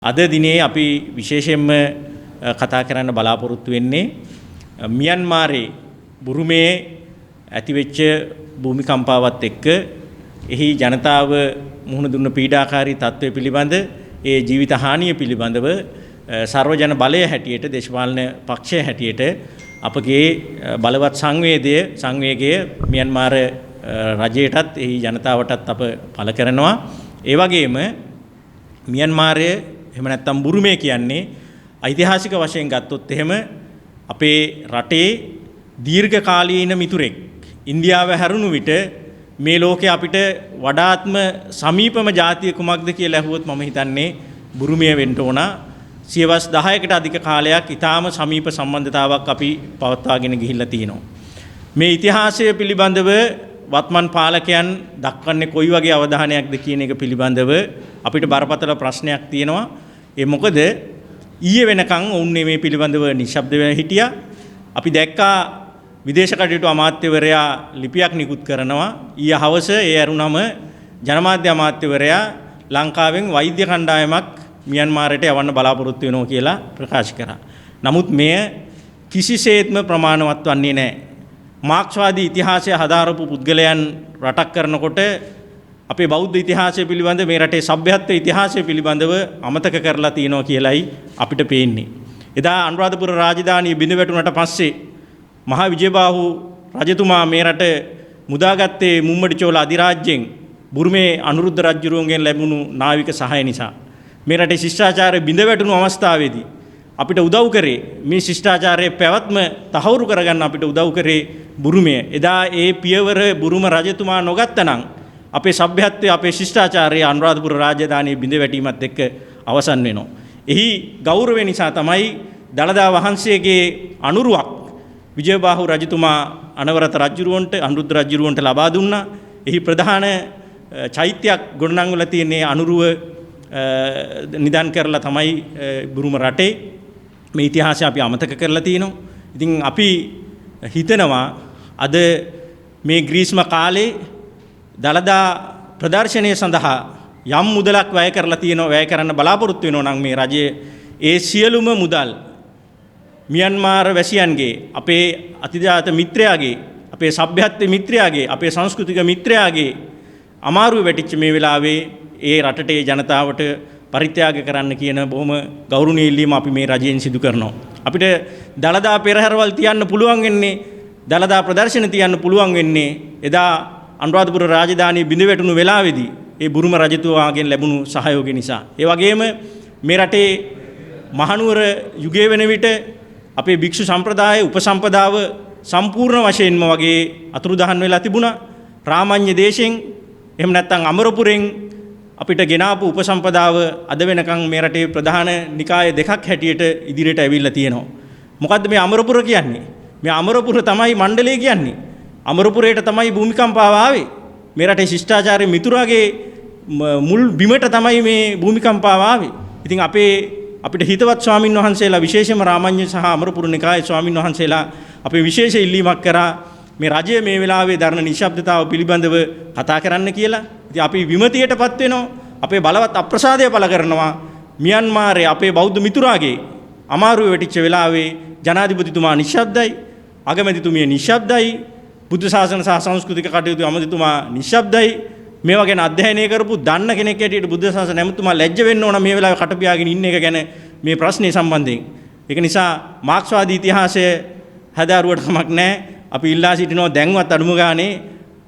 අද දිනේ අපි විශේෂයෙන්ම කතා කරන්න බලාපොරොත්තු වෙන්නේ මියන්මාරේ බුරුමේ ඇතිවෙච්ච භූමිකම්පාවත් එක්ක එහි ජනතාව මුහුණ දුන්න පීඩාකාරී තත්ත්වය පිළිබඳ ඒ ජීවිත හානිය පිළිබඳව සර්වජන බලය හැටියට දේශපාලන පක්ෂය හැටියට අපගේ බලවත් සංවේගය මියන්මාර රජයටත් එහි ජනතාවටත් අප පළ කරනවා. ඒ වගේම මියන්මාරයේ එහෙම නැත්නම් බුරුමේ කියන්නේ ඓතිහාසික වශයෙන් ගත්තොත් එහෙම අපේ රටේ දීර්ඝකාලීන මිතුරෙක්. ඉන්දියාව හැරුණු විට මේ ලෝකේ අපිට වඩාත්ම සමීපම ජාතිය කුමක්ද කියලා ඇහුවොත් මම හිතන්නේ බුරුමය වෙන්න ඕන. සියවස් 10කට අධික කාලයක් ඊටාම සමීප සම්බන්ධතාවක් අපි පවත්වාගෙන ගිහිල්ලා තියෙනවා. මේ ඉතිහාසය පිළිබඳව වත්මන් පාලකයන් දක්වන්නේ කොයි වගේ අවධානයක්ද කියන එක පිළිබඳව අපිට බරපතල ප්‍රශ්නයක් තියෙනවා. ඒ මොකද ඊයේ වෙනකන් ඔවුන් මේ පිළිබඳව නිශ්ශබ්ද වෙලා හිටියා. අපි දැක්කා විදේශ කටයුතු අමාත්‍යවරයා ලිපියක් නිකුත් කරනවා. ඊයේ හවස ඒ අරුණම ජනමාධ්‍ය අමාත්‍යවරයා ලංකාවෙන් වෛද්‍ය කණ්ඩායමක් මියන්මාරයට යවන්න බලාපොරොත්තු වෙනවා කියලා ප්‍රකාශ කරා. නමුත් මෙය කිසිසේත්ම ප්‍රමාණවත් වන්නේ නැහැ. මාක්ස්වාදී ඉතිහාසය හදාරපු පුද්ගලයන් රටක් කරනකොට අපේ බෞද්ධ ඉතිහාසය පිළිබඳ මේ රටේ සભ્યත්ව ඉතිහාසය පිළිබඳව අමතක කරලා තියෙනවා කියලයි අපිට පේන්නේ. එදා අනුරාධපුර රාජධානිය බිඳ වැටුණට පස්සේ මහා විජයබාහු රජතුමා මේ රට මුදාගත්තේ මුම්මඩි චෝල අධිරාජ්‍යයෙන් බුරුමේ අනුරුද්ධ රජුරුවන්ගෙන් ලැබුණු නාවික සහාය නිසා. මේ රටේ ශිෂ්ටාචාරය බිඳ වැටුණු අවස්ථාවේදී අපිට උදව් කරේ මේ ශිෂ්ටාචාරයේ පැවැත්ම තහවුරු කරගන්න අපිට උදව් කරේ බුරුමය. එදා ඒ පියවර බුරුම රජතුමා නොගත්තනම් අපේ සભ્યත්වයේ අපේ ශිෂ්ටාචාරයේ අනුරාධපුර රාජධානිය බිඳ වැටීමත් එක්ක අවසන් වෙනවා. එහි ගෞරවය නිසා තමයි දළදා වහන්සේගේ අනුරුවක් විජයබාහු රජතුමා අනවරත රජුරුවන්ට අනුරුද්ධ රජුරුවන්ට ලබා දුන්නා. එහි ප්‍රධාන චෛත්‍යයක් ගොඩනංවලා තියෙන අනුරුව නිදන් කරලා තමයි බුරුම රටේ මේ ඉතිහාසය අපි අමතක කරලා තියෙනවා. ඉතින් අපි හිතනවා අද මේ ග්‍රීස්ම කාලේ දළදා ප්‍රදර්ශනය සඳහා යම් මුදලක් වැය කරලා තියෙනවා, වැය කරන්න බලාපොරොත්තු වෙනවා නම් මේ රජයේ ඒ සියලුම මුදල් මියන්මාර වැසියන්ගේ, අපේ අතිජාත මිත්‍රයාගේ, අපේ සભ્યත්ව මිත්‍රයාගේ, අපේ සංස්කෘතික මිත්‍රයාගේ අමාරුවේ වැටිච්ච මේ වෙලාවේ ඒ රටේ ජනතාවට පරිත්‍යාග කරන්න කියන බොහොම ගෞරවනීය ඉල්ලීම අපි මේ රජයෙන් සිදු කරනවා. අපිට දළදා පෙරහැරවල් තියන්න පුළුවන් වෙන්නේ, දළදා ප්‍රදර්ශන තියන්න පුළුවන් වෙන්නේ එදා අනුරාධපුර රාජධානිය බිඳ වැටුණු වෙලාවේදී ඒ බුරුම රජතුමාගෙන් ලැබුණු සහයෝගය නිසා. ඒ වගේම මේ රටේ මහනුවර යුගයේ වෙන විට අපේ භික්ෂු සම්ප්‍රදායේ උපසම්පදාව සම්පූර්ණ වශයෙන්ම වගේ අතුරුදහන් වෙලා තිබුණා. රාමඤ්ඤ දේශෙන් එහෙම නැත්නම් අමරපුරෙන් අපිට ගෙනාපු උපසම්පදාව අද වෙනකන් මේ රටේ ප්‍රධාන නිකාය දෙකක් හැටියට ඉදිරියට ඇවිල්ලා තියෙනවා. මොකද්ද මේ අමරපුර කියන්නේ? මේ අමරපුර තමයි මණ්ඩලය කියන්නේ. අමරපුරයට තමයි භූමිකම්පාව ආවේ. මේ රටේ ශිෂ්ටාචාරයේ මිතුරාගේ මුල් බිමට තමයි මේ භූමිකම්පාව ආවේ. ඉතින් අපිට හිතවත් ස්වාමින් වහන්සේලා විශේෂයෙන්ම රාමඤ්ඤ සහ අමරපුර නිකායේ ස්වාමින් වහන්සේලා අපේ විශේෂ ඉල්ලීමක් කරා මේ රජය මේ වෙලාවේ දරන නිශ්ශබ්දතාව පිළිබඳව කතා කරන්න කියලා. ඉතින් අපි විමතියටපත් වෙනවා. අපේ බලවත් අප්‍රසාදය පළ කරනවා. මියන්මාරයේ අපේ බෞද්ධ මිතුරාගේ අමාරුවේ වැටිච්ච වෙලාවේ ජනාධිපතිතුමා නිශ්ශබ්දයි, අගමැතිතුමිය නිශ්ශබ්දයි, බුද්ධ ශාසන සහ සංස්කෘතික කටයුතු අමාත්‍යතුමා නිශ්ශබ්දයි. මේවා ගැන අධ්‍යයනය කරපු දන්න කෙනෙක් හැටියට බුද්ධ ශාසන ඇමතුමා ලැජ්ජ වෙන්න ඕන මේ වෙලාවේ කට පියාගෙන ඉන්න එක ගැන මේ ප්‍රශ්නේ සම්බන්ධයෙන්. ඒක නිසා මාක්ස්වාදී ඉතිහාසය හදාරුවට කමක් නැහැ. අපි ඉල්ලා සිටිනවා දැන්වත් අඩුම ගානේ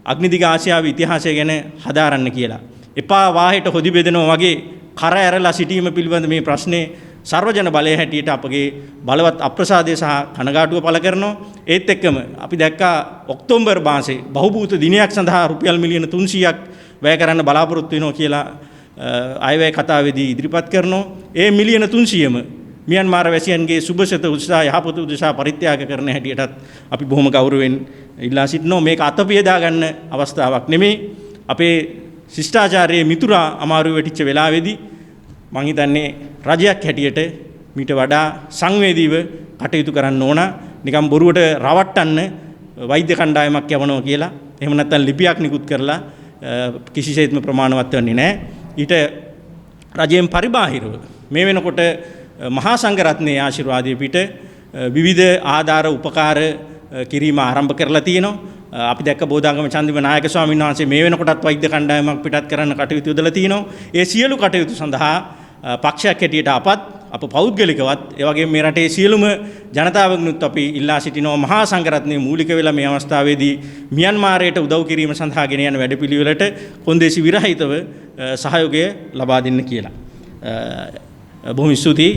අග්නිදිග ආසියාවේ ඉතිහාසය ගැන හදාරන්න කියලා. එපා වාහෙට හොදි බෙදනවා වගේ කර ඇරලා සිටීම පිළිබඳ මේ ප්‍රශ්නේ සර්වජන බලය හැටියට අපගේ බලවත් අප්‍රසාදය සහ කනගාටුව පළ කරනවා. ඒත් එක්කම අපි දැක්කා ඔක්තෝබර් මාසේ බහුබූත දිනයක් සඳහා රුපියල් මිලියන 300ක් වැය කරන්න බලාපොරොත්තු වෙනවා කියලා අයවැය කතාවේදී ඉදිරිපත් කරනවා. ඒ මිලියන 300ම මියන්මාර වැසියන්ගේ සුබසත උත්සාහ යහපත උදෙසා පරිත්‍යාග කරන හැටියටත් අපි බොහොම ගෞරවයෙන් ඉල්ලා සිටිනවා. මේක අතපියදා ගන්න අවස්ථාවක් නෙමෙයි. අපේ ශිෂ්ටාචාරයේ මිතුරා අමාරුවේ වැටිච්ච වෙලාවේදී මම හිතන්නේ රජයක් හැටියට මීට වඩා සංවේදීව කටයුතු කරන්න ඕන. නිකම් බොරුවට රවට්ටන්න වෛද්‍ය කණ්ඩායමක් යවනවා කියලා එහෙම නැත්නම් ලිපියක් නිකුත් කරලා කිසිසේත්ම ප්‍රමාණවත් වෙන්නේ නැහැ. ඊට රජයෙන් පරිබාහිරව මේ වෙනකොට මහා සංඝරත්නයේ ආශිර්වාදයේ පිට විවිධ ආධාර උපකාර කිරීම ආරම්භ කරලා තියෙනවා. අපි දැක්ක බෝධාංගම චන්දිම නායක ස්වාමීන් වහන්සේ මේ වෙනකොටත් වෛද්‍ය කණ්ඩායමක් පිටත් කරන්න කටයුතු යොදලා තිනවා. ඒ සියලු කටයුතු සඳහා පක්ෂයක් හැටියට අප පෞද්ගලිකවත් ඒ වගේම මේ රටේ සියලුම ජනතාවගෙනුත් අපි ඉල්ලා සිටිනවා මහා සංඝරත්නයේ මූලික වෙලා මේ අවස්ථාවේදී මියන්මාරයට උදව් කිරීම සඳහා ගෙන යන වැඩපිළිවෙලට කොන්දේසි විරහිතව සහයෝගය ලබා දෙන්න කියලා. බොහොම ස්තුතියි.